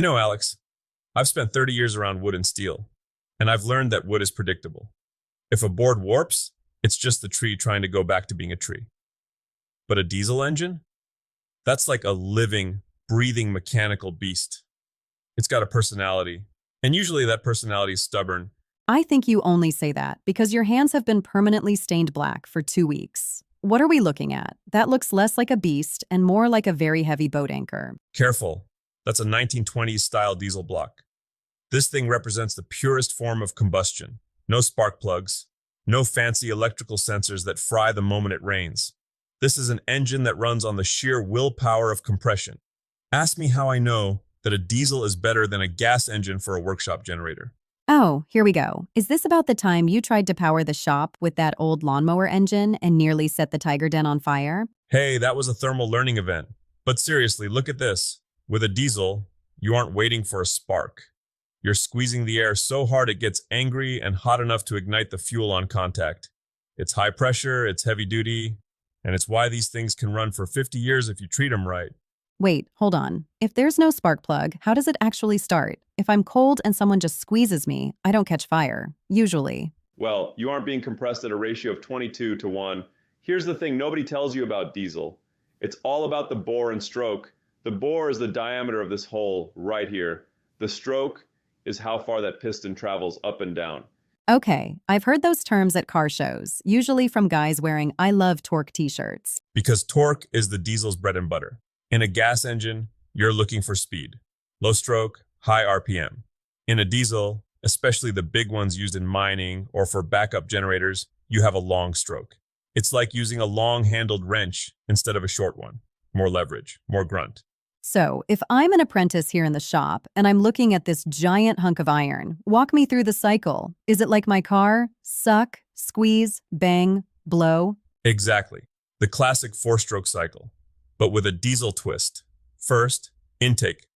Alex, I've spent 30 years around wood and steel, and I've learned that wood is predictable. If a board warps, it's just the tree trying to go back to being a tree. But a diesel engine? That's like a living, breathing mechanical beast. It's got a personality, and usually that personality is stubborn. I think you only say that because your hands have been permanently stained black for 2 weeks. What are we looking at? That looks less like a beast and more like a very heavy boat anchor. Careful, that's a 1920s style diesel block. This thing represents the purest form of combustion. No spark plugs, no fancy electrical sensors that fry the moment it rains. This is an engine that runs on the sheer willpower of compression. Ask me how I know that a diesel is better than a gas engine for a workshop generator. Oh, here we go. Is this about the time you tried to power the shop with that old lawnmower engine and nearly set the tiger den on fire? Hey, that was a thermal learning event. But seriously, look at this. With a diesel, you aren't waiting for a spark. You're squeezing the air so hard it gets angry and hot enough to ignite the fuel on contact. It's high pressure, it's heavy duty, and it's why these things can run for 50 years if you treat them right. Wait, hold on. If there's no spark plug, how does it actually start? If I'm cold and someone just squeezes me, I don't catch fire. Usually. Well, you aren't being compressed at a ratio of 22 to 1. Here's the thing nobody tells you about diesel. It's all about the bore and stroke. The bore is the diameter of this hole right here. The stroke is how far that piston travels up and down. Okay, I've heard those terms at car shows, usually from guys wearing I Love Torque t-shirts. Because torque is the diesel's bread and butter. In a gas engine, you're looking for speed. Low stroke, high RPM. In a diesel, especially the big ones used in mining or for backup generators, you have a long stroke. It's like using a long-handled wrench instead of a short one. More leverage, more grunt. So, if I'm an apprentice here in the shop and I'm looking at this giant hunk of iron, walk me through the cycle. Is it like my car? Suck, squeeze, bang, blow? Exactly. The classic four-stroke cycle, but with a diesel twist. First, intake.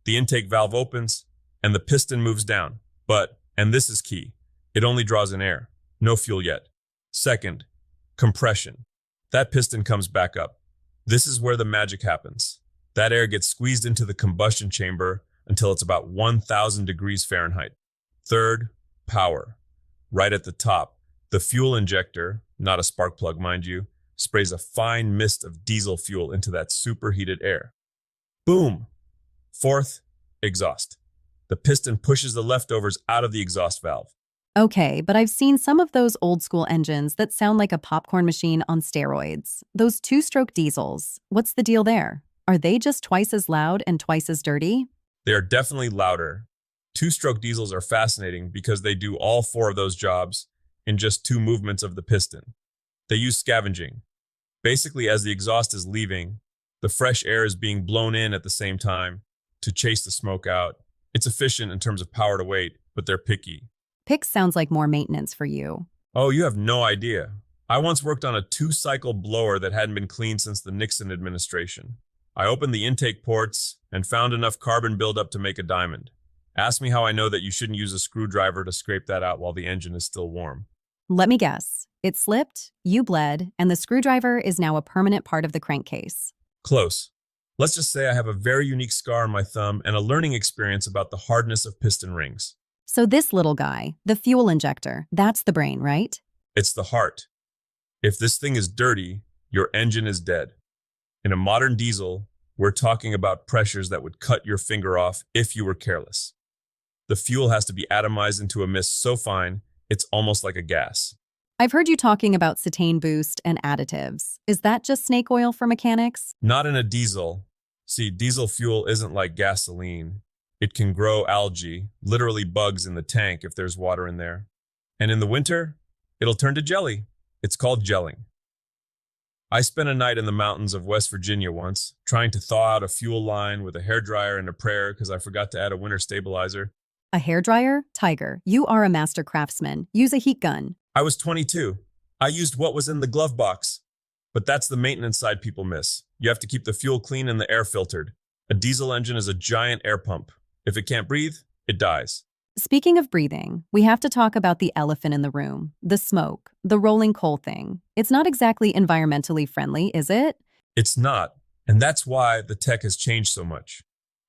The intake valve opens and the piston moves down. But, and this is key, it only draws in air. No fuel yet. Second, compression. That piston comes back up. This is where the magic happens. That air gets squeezed into the combustion chamber until it's about 1,000 degrees Fahrenheit. Third, power. Right at the top, the fuel injector, not a spark plug mind you, sprays a fine mist of diesel fuel into that superheated air. Boom! Fourth, exhaust. The piston pushes the leftovers out of the exhaust valve. Okay, but I've seen some of those old school engines that sound like a popcorn machine on steroids. Those two-stroke diesels. What's the deal there? Are they just twice as loud and twice as dirty? They are definitely louder. Two-stroke diesels are fascinating because they do all four of those jobs in just two movements of the piston. They use scavenging. Basically, as the exhaust is leaving, the fresh air is being blown in at the same time to chase the smoke out. It's efficient in terms of power to weight, but they're picky. Pick sounds like more maintenance for you. Oh, you have no idea. I once worked on a two-cycle blower that hadn't been cleaned since the Nixon administration. I opened the intake ports and found enough carbon buildup to make a diamond. Ask me how I know that you shouldn't use a screwdriver to scrape that out while the engine is still warm. Let me guess. It slipped, you bled, and the screwdriver is now a permanent part of the crankcase. Close. Let's just say I have a very unique scar on my thumb and a learning experience about the hardness of piston rings. So this little guy, the fuel injector, that's the brain, right? It's the heart. If this thing is dirty, your engine is dead. In a modern diesel, we're talking about pressures that would cut your finger off if you were careless. The fuel has to be atomized into a mist so fine, it's almost like a gas. I've heard you talking about cetane boost and additives. Is that just snake oil for mechanics? Not in a diesel. See, diesel fuel isn't like gasoline. It can grow algae, literally bugs in the tank if there's water in there. And in the winter, it'll turn to jelly. It's called gelling. I spent a night in the mountains of West Virginia once, trying to thaw out a fuel line with a hairdryer and a prayer because I forgot to add a winter stabilizer. A hairdryer? Tiger, you are a master craftsman. Use a heat gun. I was 22. I used what was in the glove box. But that's the maintenance side people miss. You have to keep the fuel clean and the air filtered. A diesel engine is a giant air pump. If it can't breathe, it dies. Speaking of breathing, we have to talk about the elephant in the room, the smoke, the rolling coal thing. It's not exactly environmentally friendly, is it? It's not, and that's why the tech has changed so much.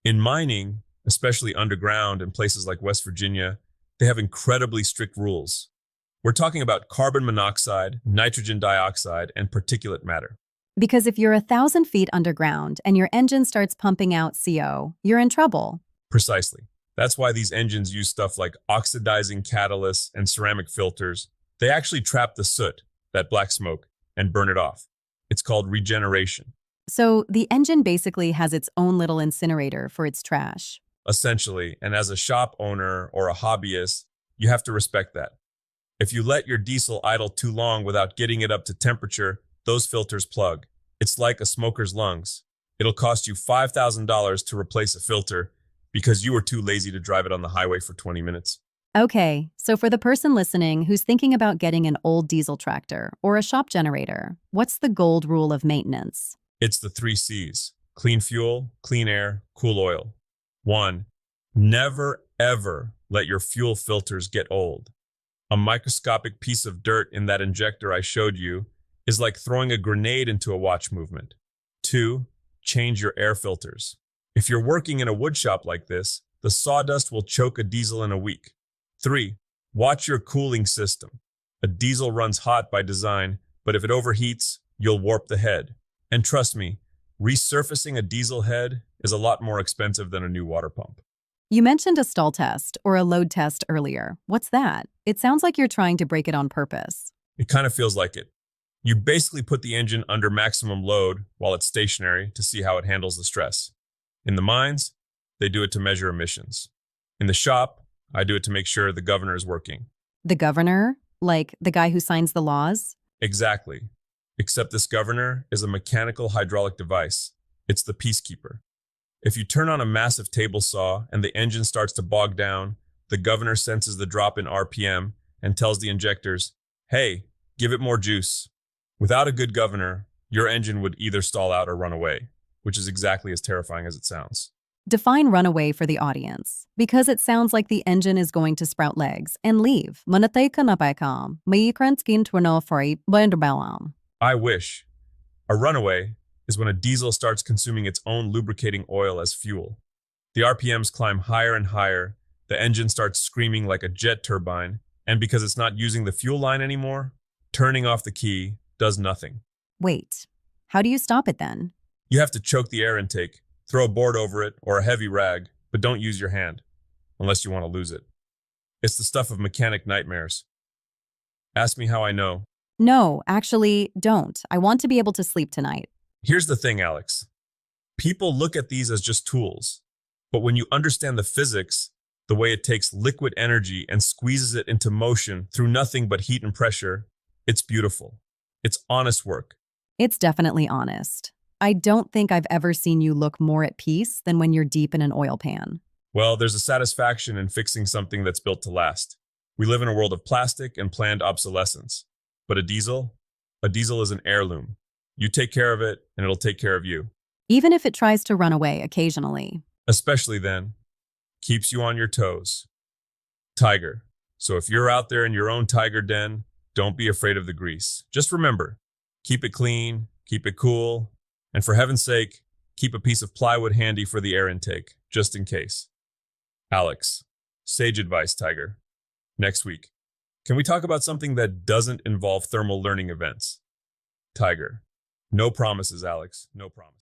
In mining, especially underground in places like West Virginia. They have incredibly strict rules. We're talking about carbon monoxide, nitrogen dioxide, and particulate matter. Because if you're 1,000 feet underground and your engine starts pumping out CO, you're in trouble. Precisely. That's why these engines use stuff like oxidizing catalysts and ceramic filters. They actually trap the soot, that black smoke, and burn it off. It's called regeneration. So the engine basically has its own little incinerator for its trash. Essentially, and as a shop owner or a hobbyist, you have to respect that. If you let your diesel idle too long without getting it up to temperature, those filters plug. It's like a smoker's lungs. It'll cost you $5,000 to replace a filter because you were too lazy to drive it on the highway for 20 minutes. Okay, so for the person listening who's thinking about getting an old diesel tractor or a shop generator, what's the gold rule of maintenance? It's the 3 C's: clean fuel, clean air, cool oil. 1. Never, ever let your fuel filters get old. A microscopic piece of dirt in that injector I showed you is like throwing a grenade into a watch movement. 2. Change your air filters. If you're working in a wood shop like this, the sawdust will choke a diesel in a week. 3. Watch your cooling system. A diesel runs hot by design, but if it overheats, you'll warp the head. And trust me, resurfacing a diesel head is a lot more expensive than a new water pump. You mentioned a stall test or a load test earlier. What's that? It sounds like you're trying to break it on purpose. It kind of feels like it. You basically put the engine under maximum load while it's stationary to see how it handles the stress. In the mines, they do it to measure emissions. In the shop, I do it to make sure the governor is working. The governor? Like the guy who signs the laws? Exactly. Except this governor is a mechanical hydraulic device. It's the peacekeeper. If you turn on a massive table saw and the engine starts to bog down, the governor senses the drop in RPM and tells the injectors, hey, give it more juice. Without a good governor, your engine would either stall out or run away, which is exactly as terrifying as it sounds. Define runaway for the audience, because it sounds like the engine is going to sprout legs and leave. I wish. A runaway is when a diesel starts consuming its own lubricating oil as fuel. The RPMs climb higher and higher, the engine starts screaming like a jet turbine, and because it's not using the fuel line anymore, turning off the key does nothing. Wait, how do you stop it then? You have to choke the air intake, throw a board over it or a heavy rag, but don't use your hand, unless you want to lose it. It's the stuff of mechanic nightmares. Ask me how I know. No, actually, don't. I want to be able to sleep tonight. Here's the thing, Alex. People look at these as just tools, but when you understand the physics, the way it takes liquid energy and squeezes it into motion through nothing but heat and pressure, it's beautiful. It's honest work. It's definitely honest. I don't think I've ever seen you look more at peace than when you're deep in an oil pan. Well, there's a satisfaction in fixing something that's built to last. We live in a world of plastic and planned obsolescence. But a diesel is an heirloom. You take care of it, and it'll take care of you. Even if it tries to run away occasionally. Especially then, keeps you on your toes. Tiger. So if you're out there in your own tiger den, don't be afraid of the grease. Just remember, keep it clean, keep it cool, and for heaven's sake, keep a piece of plywood handy for the air intake, just in case. Alex, sage advice, Tiger. Next week, can we talk about something that doesn't involve thermal learning events? Tiger. No promises, Alex. No promises.